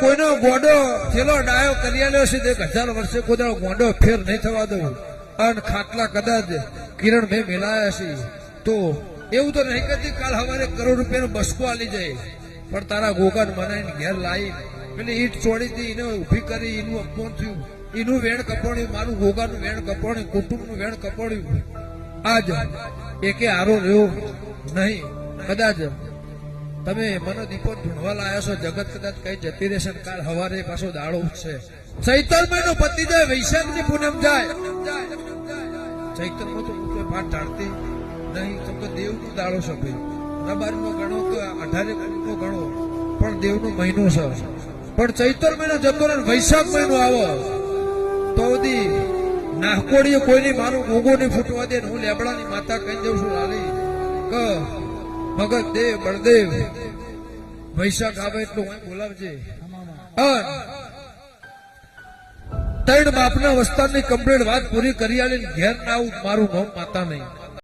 કોઈનો ગોડો થેલો ડાયો કરી આલ્યો છે 1000 વર્ષે કોઈ ગોડો ફેર નહીં થવા દઉં અને ખાટલા કદાચ કિરણ ભાઈ મેલાયા છે તો એવું તો નહીં કરતી કાલ સવારે કરોડ રૂપિયાનો બસકો આલી જાય પણ તારા ગોગાને મનાઈને ઘેર લાવી પેલી ઈટ છોડી હતી એને ઉભી કરી એનું અપમાન થયું એનું વેણ કપોડ્યું મારું ગોગાનું વેણ કપોડ્યું કુટુંબનું વેણ કપોડ્યું આજ એકે હારો રહ્યો નહીં કદાચ તમે મને દીપો ઢૂંઢવા લાયા છો જગત કદાચ કઈ જતી રહેશે કાલ સવારે પાછો દાડો ઉઠશે ચૈતર મહિનો પતી જાય વૈશાખ ની પૂનમ જાય ચૈતર માં તો કોઈ પાઠ ટાળતી નહીં તો દેવનો દાડો છે ભાઈ રબારીનો ગણો કે 18 નો ગણો પણ દેવનો મહિનો છે પણ ચૈતર મહિનો જતો રહે વૈશાખ મહિનો આવો તો બધી નાહકોડીએ કોઈની મારું ગોગો નહીં ફૂટવા દે હું લેબડાની માતા કહી દઉં છું લાલી કે ભગત દેવ બળદેવ વૈશાખ આવે એટલું હું બોલાવજે ત્રણ બાપના વસ્તારની કમ્પ્લીટ વાત પૂરી કરી આલી ઘેર ના આવું મારું નામ માતા નહીં